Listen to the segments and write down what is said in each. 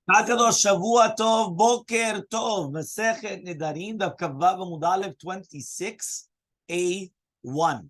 Hakadosh Shavua Tov, Boker Tov, Masechet Nedarim Daf Amud Aleph 26a1.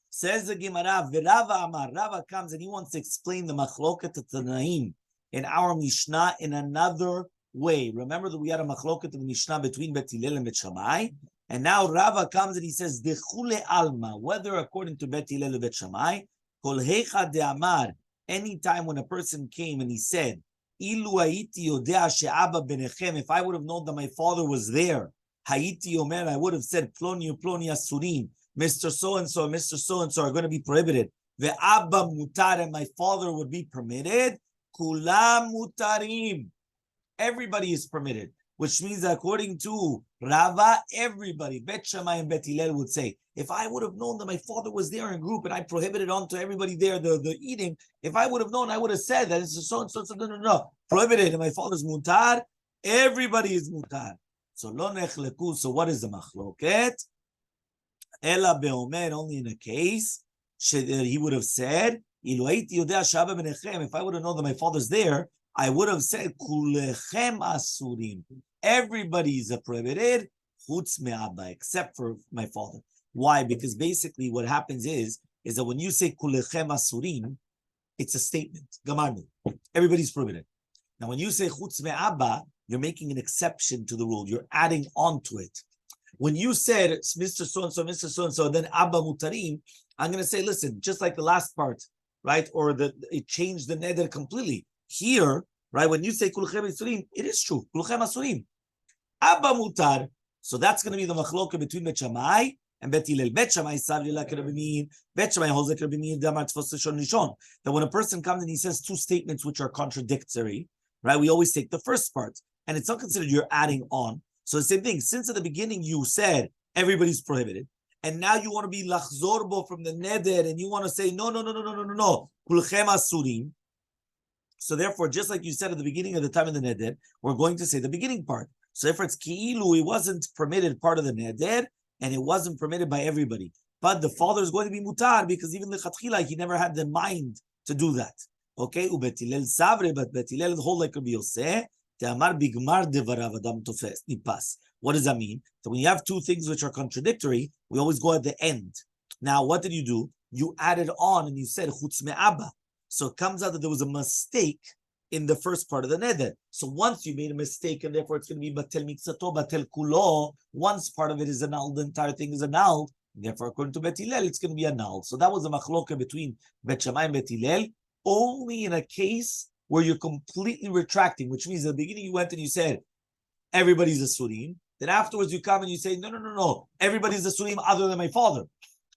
Says the Gemara, V'Rava Amar. Rava comes and he wants to explain the machloket Tanaim in our Mishnah in another way. Remember that we had a machloket in the Mishnah between Bet Hillel and Bet Shammai, and now Rava comes and he says, Dechule Alma, whether according to Bet Hillel or Bet Shammai, Kol Hecha de Amar, anytime when a person came and he said, Ilu haiti yodea she'aba benechem, if I would have known that my father was there, haiti omer, I would have said, Ploni uploni asurim, Mr. So-and-so and Mr. So-and-so are going to be prohibited. Ve'abba mutar, and my father would be permitted. Kulam mutarim. Everybody is permitted, which means that according to Rava, everybody, Bet Shammai and Bet Hillel would say, if I would have known that my father was there in group and I prohibited on to everybody there the eating, if I would have known, I would have said that it's so-and-so, no, prohibited, and my father's mutar, everybody is mutar. So lo nechleku, so what is the machloket? Ela beomer, only in a case, he would have said, if I would have known that my father's there, I would have said, kulechem asurim. Everybody is prohibited, chutz me'abba, except for my father. Why? Because basically what happens is that when you say kulechem asurim, it's a statement. Gamarnu. Everybody's prohibited. Now when you say chutz me'abba, you're making an exception to the rule. You're adding on to it. When you said Mr. So-and-so, Mr. So-and-so, then Abba Mutarim, I'm going to say, listen, just like the last part, right? Or it changed the neder completely. Here, right, when you say Kulchem Asurim, it is true. Kulchem Asurim. Abba Mutar. So that's going to be the machloka between Bet Shammai and Bet Hillel. Bet Shammai Savli like Rabbi Meir. Bet Shammai holds like Rabbi Meir Damar Tfos Rishon Rishon. That when a person comes and he says two statements which are contradictory, right, we always take the first part. And it's not considered you're adding on. So the same thing, since at the beginning you said everybody's prohibited, and now you want to be lachzorbo from the neder, and you want to say, no, kulchem asurim. So therefore, just like you said at the beginning of the time of the neder, we're going to say the beginning part. So therefore, it's ki'ilu, it wasn't permitted part of the neder, and it wasn't permitted by everybody. But the father is going to be mutar, because even the lechatchila, he never had the mind to do that. Okay, ubet Hillel savre, but Bet Hillel the whole like Rabbi Yosef. What does that mean? So when you have two things which are contradictory, we always go at the end. Now, what did you do? You added on and you said chutz me'abba. So it comes out that there was a mistake in the first part of the neder. So once you made a mistake, and therefore it's going to be batel miksato, batel kulo. Once part of it is annulled, the entire thing is annulled. Therefore, according to Bet Hillel, it's going to be annulled. So that was a machloka between Bet Shammai and Bet Hillel, only in a case where you're completely retracting, which means at the beginning you went and you said, everybody's a Surim. Then afterwards you come and you say, no, everybody's a Surim other than my father.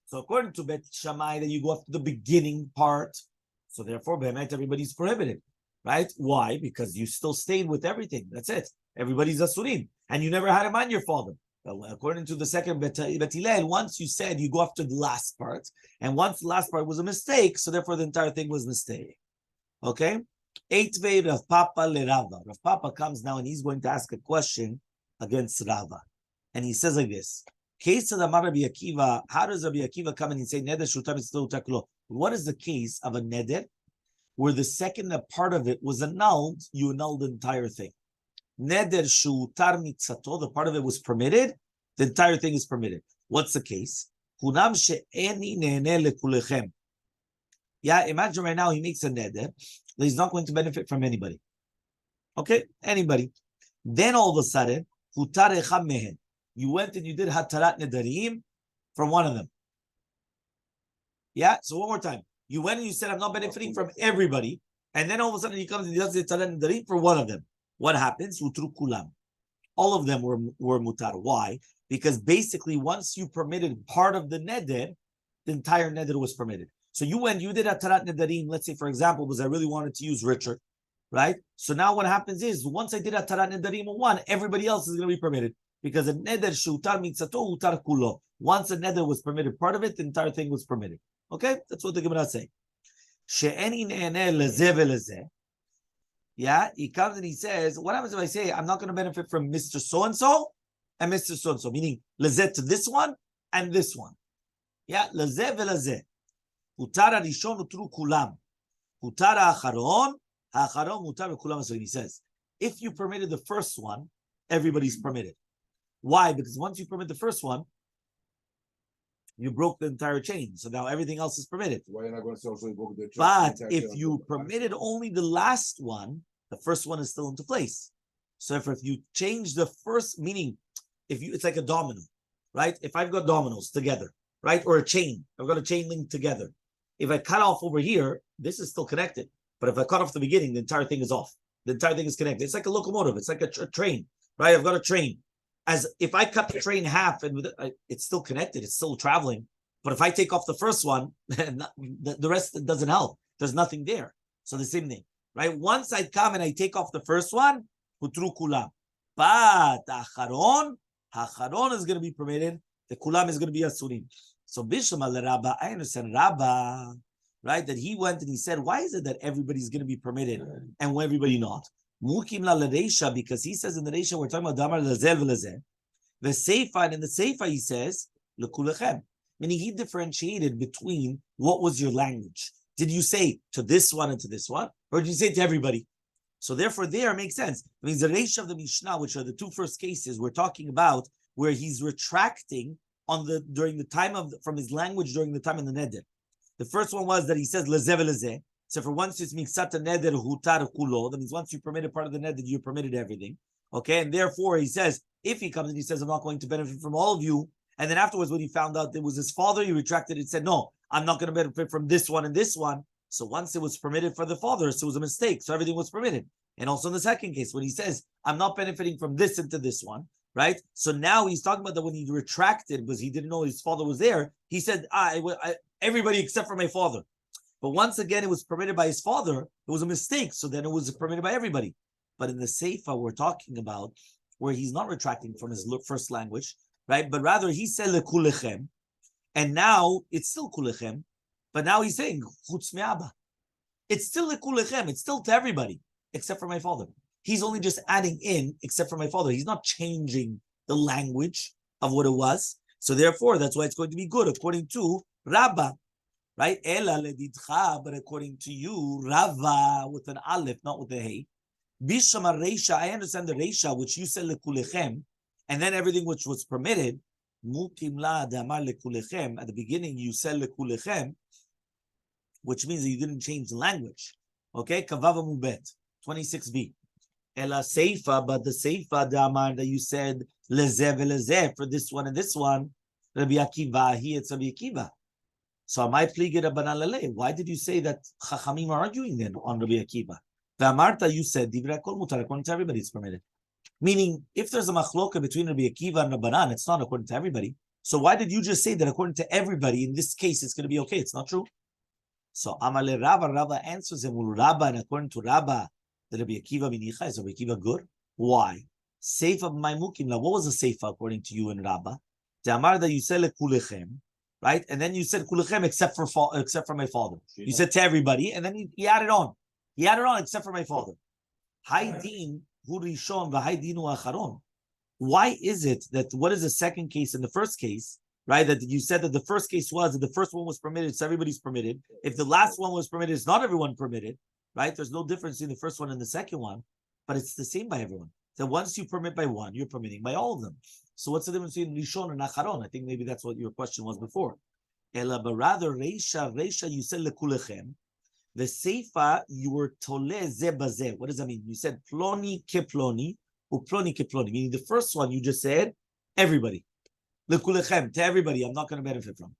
So according to Bet Shammai, then you go up to the beginning part. So therefore, Behemet, everybody's prohibited, right? Why? Because you still stayed with everything. That's it. Everybody's a Surim. And you never had him on your father. According to the second Bet Hillel, once you said, you go after the last part. And once the last part was a mistake, so therefore the entire thing was a mistake. Okay? Eitvei Rav Papa le Rava. Rav Papa comes now and he's going to ask a question against Rava. And he says like this. Case of the Rabbi Akiva, how does Rabbi Akiva come and say, Neder shutar mitzvah utaklo? What is the case of a neder where the second part of it was annulled, you annulled the entire thing? Neder shutar mitzvato, the part of it was permitted, the entire thing is permitted. What's the case? Kunam she'eni ne'eneh lekulechem. Yeah, imagine right now he makes a neder that he's not going to benefit from anybody. Okay? Anybody. Then all of a sudden, you went and you did hatarat nedarim from one of them. Yeah? So one more time. You went and you said, I'm not benefiting from everybody. And then all of a sudden he comes and he does the hatarat nedarim for one of them. What happens? Utru kulam. All of them were mutar. Why? Because basically once you permitted part of the neder, the entire neder was permitted. So you did a tarat nedarim, let's say, for example, because I really wanted to use Richard, right? So now what happens is, once I did a tarat nedarim on one, everybody else is going to be permitted. Because a neder shutar mitzato utar kulo. Once a neder was permitted, part of it, the entire thing was permitted. Okay? That's what the Gemara say. She'eni ne'eneh lezeh velezeh. Yeah? He comes and he says, what happens if I say, I'm not going to benefit from Mr. So-and-so and Mr. So-and-so, meaning lezeh to this one and this one. Yeah? Lezeh velezeh. Utar harishon utru kulam. Utar ha'acharon mutar v'kulam asurim. He says, if you permitted the first one, everybody's permitted. Why? Because once you permit the first one, you broke the entire chain. So now everything else is permitted. Why you're not going to say also you broke the chain? But if you permitted only the last one, the first one is still into place. So if you change the first, meaning it's like a domino, right? If I've got dominoes together, right? Or a chain, I've got a chain linked together. If I cut off over here, this is still connected. But if I cut off the beginning, the entire thing is off. The entire thing is connected. It's like a locomotive. It's like a train, right? I've got a train. As if I cut the train in half and it's still connected, it's still traveling. But if I take off the first one, the rest doesn't help. There's nothing there. So the same thing, right? Once I come and I take off the first one, hutru kulam. But hacharon is going to be permitted. The kulam is going to be asurim. So Bishlam al-Rabba, I understand Rabba, right? That he went and he said, why is it that everybody's going to be permitted and everybody not? Mukim la l'reisha, because he says in the reisha we're talking about damar lezel v'lezel. The seifa, and in the seifa he says lekulechem, meaning he differentiated between what was your language. Did you say to this one and to this one, or did you say to everybody? So therefore, there makes sense. It means the reisha of the Mishnah, which are the two first cases we're talking about, where he's retracting during the time from his language during the time of the neder. The first one was that he says lezeh v'lezeh. So for once it's miksata neder hutar kulo, that means once you permitted part of the neder, you permitted everything. Okay, and therefore he says, if he comes and he says, I'm not going to benefit from all of you, and then afterwards when he found out it was his father, he retracted it and said, no, I'm not going to benefit from this one and this one. So once it was permitted for the father, so it was a mistake. So everything was permitted. And also in the second case, when he says, I'm not benefiting from this into this one, right? So now he's talking about that when he retracted, because he didn't know his father was there, he said, everybody except for my father. But once again, it was permitted by his father. It was a mistake. So then it was permitted by everybody. But in the Seifa, we're talking about where he's not retracting from his first language, right? But rather he said lekulechem, and now it's still kulechem. But now he's saying chutz me'aba. It's still lekulechem. It's still to everybody except for my father. He's only just adding in except for my father. He's not changing the language of what it was. So therefore, that's why it's going to be good according to Rabbi. Right? Ela ledidcha, but according to you, Rava with an aleph, not with a hey. Bishama reisha, I understand the reisha, which you said lekulechem, and then everything which was permitted. Mukim la damar lekulechem. At the beginning, you said lekulechem, which means that you didn't change the language. Okay, kavava mubet 26b. Ela seifa, but the seifa damar that you said lezeh v'lezeh for this one and this one. Rabbi Akiva, here it's Rabbi Akiva. So am I pligid Rabbanan Laleh? Why did you say that Chachamim are arguing then on Rabbi Akiva? V'amarta, you said Divrei Kol Mutar, according to everybody it's permitted. Meaning, if there's a machloka between Rabbi Akiva and Rabbanan, it's not according to everybody. So why did you just say that according to everybody, in this case, it's going to be okay? It's not true. So Amalei Rava answers him, Rabba, and according to Rabba, the Rabbi Akiva binicha, is Rabbi Akiva good? Why? Seifa b'maymukim. Now, what was the seifa according to you and Rabba? The Amar that you said lekulechem, right? And then you said kulechem except for my father. You said to everybody, and then he added on. He added on except for my father. Haydin hu rishon v'haydinu acharon. Why is it that what is the second case and the first case, right? That you said that the first case was that the first one was permitted, so everybody's permitted. If the last one was permitted, it's not everyone permitted, right? There's no difference in the first one and the second one, but it's the same by everyone. So once you permit by one, you're permitting by all of them. So what's the difference between Rishon and Acharon? I think maybe that's what your question was before. Ela, but rather, Reisha, you said lekulechem. The Seifa, you were tole ze bazeh. What does that mean? You said ploni ke ploni, uploni ke ploni. Meaning the first one, you just said everybody. Lekulechem, to everybody, I'm not going to benefit from.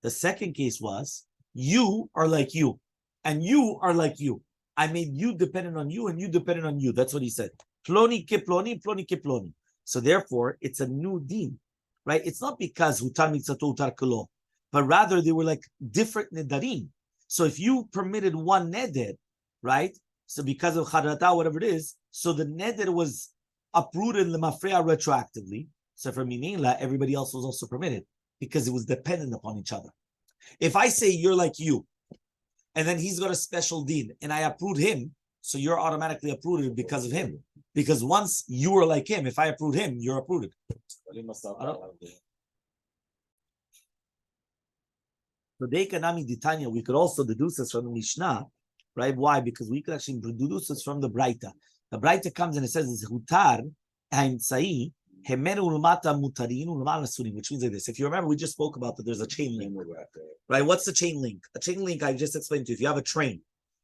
The second case was, you are like you, and you are like you. I made you dependent on you, and you dependent on you. That's what he said. Ploni ke ploni, ploni ke ploni. So therefore, it's a new deen, right? It's not because hutar mitzato hutar kelo, but rather they were like different nedarim. So if you permitted one neder, right? So because of charata, whatever it is, so the neder was uprooted lemafreya retroactively. So for minela, everybody else was also permitted because it was dependent upon each other. If I say you're like you, and then he's got a special deen, and I approve him, so you're automatically approved because of him. Because once you were like him, if I approve him, you're approved. So Dekanami Ditanya, we could also deduce this from the Mishnah, right? Why? Because we could actually deduce this from the Braita. The Braita comes and it says, Hutar ha'imtzai hemer ulmata mutarin ulmata asurin, which means like this. If you remember, we just spoke about that there's a chain link. Right? What's the chain link? A chain link, I just explained to you. If you have a train,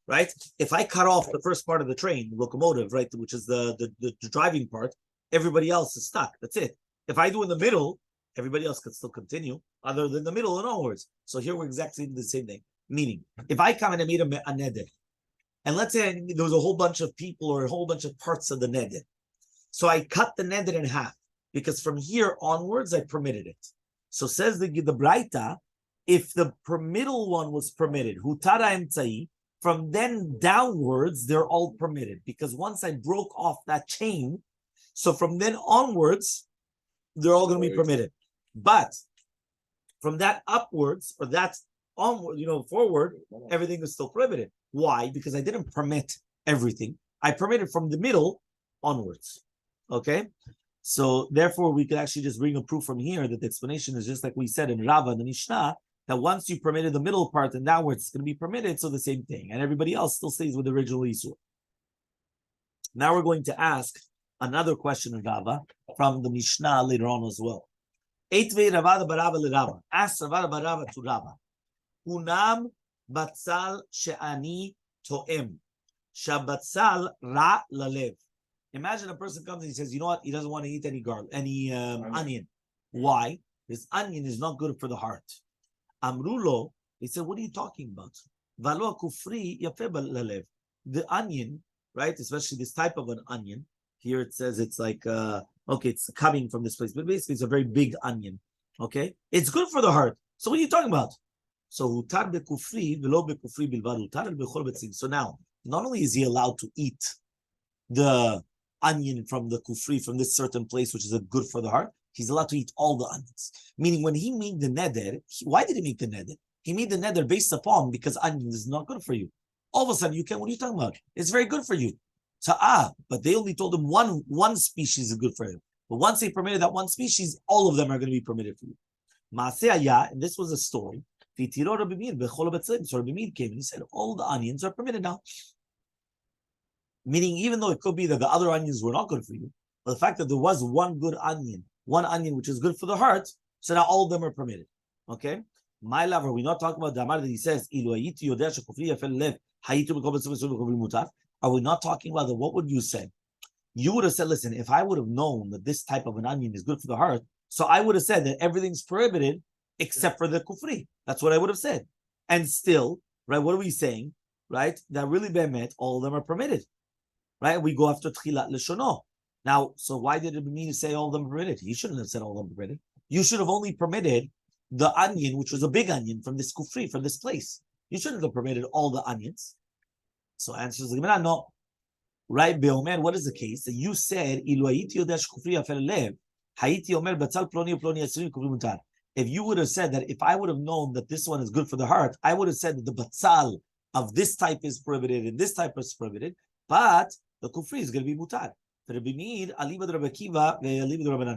right? If I cut off the first part of the train, the locomotive, right, which is the driving part, everybody else is stuck. That's it. If I do in the middle, everybody else can still continue, other than the middle and onwards. So here we're exactly the same thing. Meaning, if I come and I made a neder, and let's say there was a whole bunch of people or a whole bunch of parts of the neder, so I cut the neder in half, because from here onwards I permitted it. So says the Braita, if the middle one was permitted, hutara emtzai, from then downwards they're all permitted, because once I broke off that chain, so from then onwards they're all going to be permitted. But from that upwards, or that onward, forward, everything is still prohibited. Why? Because I didn't permit everything. I permitted from the middle onwards. Okay? So therefore, we could actually just bring a proof from here that the explanation is just like we said in Rava and the Mishnah, that once you permitted the middle part and downwards, it's going to be permitted, so the same thing. And everybody else still stays with the original Isur. Now we're going to ask another question of Rava from the Mishnah later on as well. Eitvei Rava barava l'Rava. Ask Rava barava to Rava. Unam batzal she'ani to'em. Shabatzal ra lalev. Imagine a person comes and he says, you know what? He doesn't want to eat any garlic, any onion. Why? Because onion is not good for the heart. Amrulo, he said, what are you talking about? Valo kufri yafe lalev. The onion, right? Especially this type of an onion. Here it says it's like, it's coming from this place, but basically it's a very big onion. Okay? It's good for the heart. So what are you talking about? So hutar bekufri velo bekufri bilvad hutar bechol betzim. So now, not only is he allowed to eat the onion from the kufri, from this certain place, which is a good for the heart, he's allowed to eat all the onions. Meaning when he made the neder, why did he make the neder? He made the neder based upon because onion is not good for you. All of a sudden, what are you talking about? It's very good for you. So, but they only told him one species is good for him. But once they permitted that one species, all of them are going to be permitted for you. Masechet, and this was a story. So Rabbi Meir came and he said, all the onions are permitted now. Meaning, even though it could be that the other onions were not good for you, but the fact that there was one good onion, one onion which is good for the heart, so now all of them are permitted. Okay? My lover, we're not talking about the Amar that he says, are we not talking about what would you say? You would have said, listen, if I would have known that this type of an onion is good for the heart, so I would have said that everything's prohibited except for the kufri. That's what I would have said. And still, right, what are we saying? Right? That really be'emet, all of them are permitted. Right? We go after tchilat leshono. Now, so why did it mean to say all of them are permitted? You shouldn't have said all of them are permitted. You should have only permitted the onion, which was a big onion from this kufri, from this place. You shouldn't have permitted all the onions. So answers the Gemara, no. Right, Beomer, what is the case? That you said, if you would have said that, if I would have known that this one is good for the heart, I would have said that the batzal of this type is prohibited and this type is prohibited, but the kufri is going to be mutar. Rabbi Meir,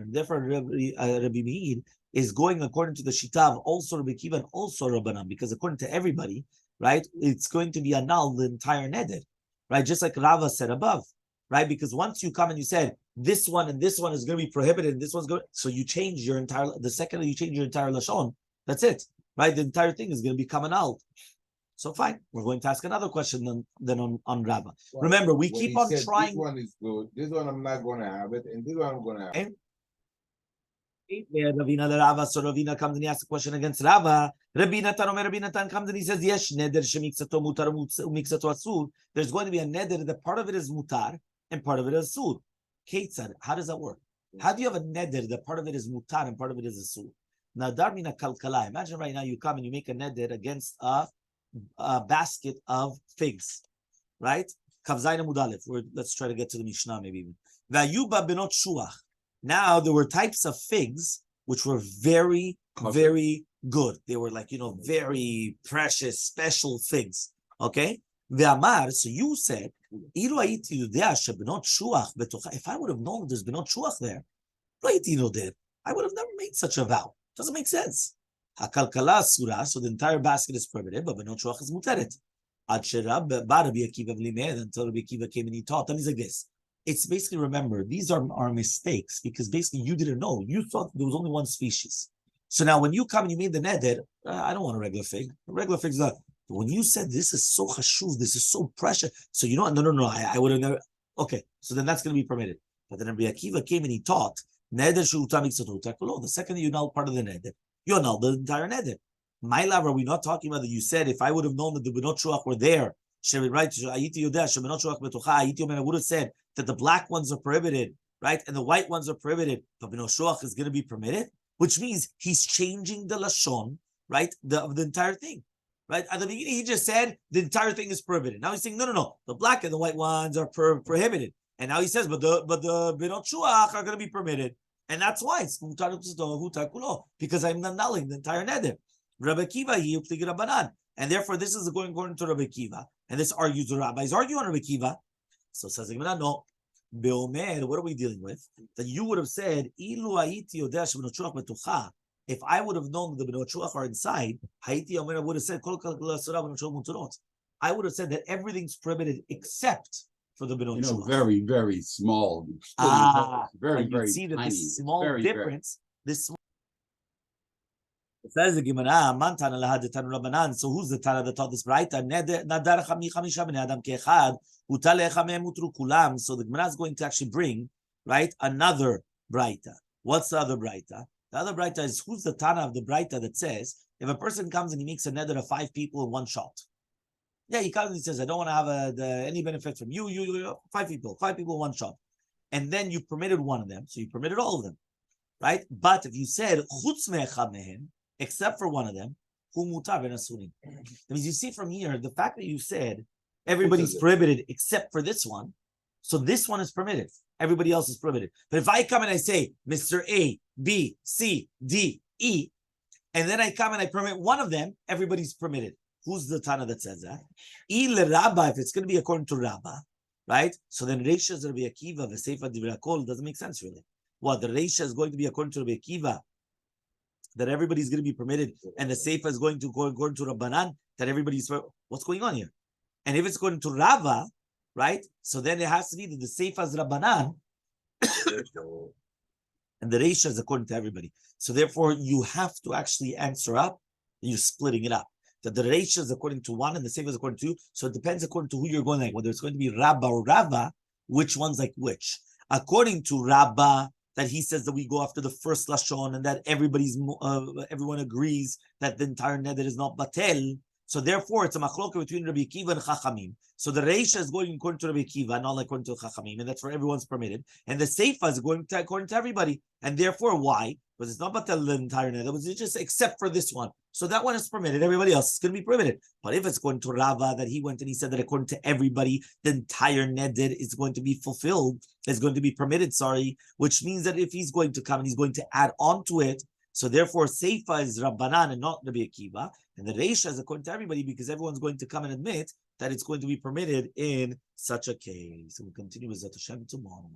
therefore Rabbi Meir is going according to the shita of also Rabbi Kiva and also Rabbanan, because according to everybody, right, it's going to be annulled the entire neder, right? Just like Rava said above, right? Because once you come and you said this one and this one is going to be prohibited, and this one's going, so you change your entire. The second you change your entire lashon, that's it, right? The entire thing is going to become annulled. So fine, we're going to ask another question then on Rava. Well, remember, we keep on trying. This one is good. This one I'm not going to have it, and this one I'm going to have it. Ravina the Rava, so Ravina comes and he asks a question against Rava. Rabbi Natan comes and he says, yes, neder shemiksato mutar umiksato asur. There's going to be a neder that part of it is mutar and part of it is asur. Ketzad, how does that work? How do you have a neder that part of it is mutar and part of it is asur? Nadar mina kalkala. Imagine right now you come and you make a neder against a basket of figs, right? Kavzayna mudalef. Let's try to get to the Mishnah maybe even. Vayuba benot shuach. Now there were types of figs which were very, very good. They were like, very precious, special figs. Okay? Ve'amar, so you said, if I would have known there's benot shuach there, I would have never made such a vow. Doesn't make sense. Hakalkala surah, so the entire basket is prohibited, but benot shuach is muteret. Until Rabbi Akiva came and he taught them, he's like this. It's basically, remember, these are our mistakes because basically you didn't know. You thought there was only one species. So now when you come and you made the neder, I don't want a regular fig. A regular fig is not. But when you said this is so chashuv, this is so precious, so you know, no, I would have never. Okay, so then that's going to be permitted. But then Rabbi Akiva came and he taught neder the second you know part of the neder, you know the entire neder. My love, are we not talking about that? You said if I would have known that the benot shuach were there, right? I would have said that the black ones are prohibited, right? And the white ones are prohibited, but benot shuach is going to be permitted, which means he's changing the lashon, right? Of the entire thing, right? At the beginning, he just said the entire thing is prohibited. Now he's saying, no, the black and the white ones are prohibited. And now he says, but the benot shuach are going to be permitted. And that's why it's because I'm annulling the entire neder. Rabbi Kiva, he Rabbanan. And therefore, this is going according to Rabbi Kiva. And this argues the rabbis argue on Rabbi Kiva. So says the Gemara, no. Beomer, what are we dealing with? That you would have said, if I would have known that the benot shuach are inside, I would have said, I would have said that everything's prohibited except for the benot shuach. Very, very small. Very, very see that tiny. This small very, difference, this small. Says the Gemara, so who's the Tana that taught this Braita? So the Gemara is going to actually bring, right, another Braita. What's the other Braita? The other Braita is, who's the Tana of the Braita that says, if a person comes and he makes a neder of 5 people in one shot. Yeah, he comes and he says, I don't want to have any benefit from you, 5 people in one shot. And then you permitted one of them, so you permitted all of them, right? But if you said, chutz me'echad mehen, except for one of them, that means you see from here, the fact that you said everybody's prohibited except for this one, so this one is permitted. Everybody else is prohibited. But if I come and I say Mr. A, B, C, D, E, and then I come and I permit one of them, everybody's permitted. Who's the Tana that says that? If it's going to be according to Rabba, right? So then Reisha is Rabbi Akiva, V'Seifa Divrei Hakol, doesn't make sense really. Well, the Reisha is going to be according to Rabbi Akiva, that everybody's going to be permitted, and the Seifa is going to go according to Rabbanan, that everybody's, what's going on here? And if it's according to Rava, right? So then it has to be that the Seifa is Rabbanan, and the Reisha is according to everybody. So therefore, you have to actually answer up, and you're splitting it up. That the Reisha is according to one, and the Seifa is according to two. So it depends according to who you're going like, whether it's going to be Rabba or Rava, which one's like which. According to Rabba, that he says that we go after the first lashon, and that everyone agrees that the entire neder is not batel. So therefore, it's a machloka between Rabbi Akiva and Chachamim. So the Reisha is going according to Rabbi Akiva, not like according to Chachamim, and that's where everyone's permitted. And the Seifa is going according to everybody. And therefore, why? Because it's not batel the entire neder, it's just except for this one. So that one is permitted. Everybody else is going to be prohibited. But if it's going to Rava, that he went and he said that according to everybody, the entire neder is going to be fulfilled, is going to be permitted, which means that if he's going to come and he's going to add on to it, so therefore Seifa is Rabbanan and not Rabbi Akiva, and the Reisha is according to everybody because everyone's going to come and admit that it's going to be permitted in such a case. So we'll continue with Zat Hashem tomorrow.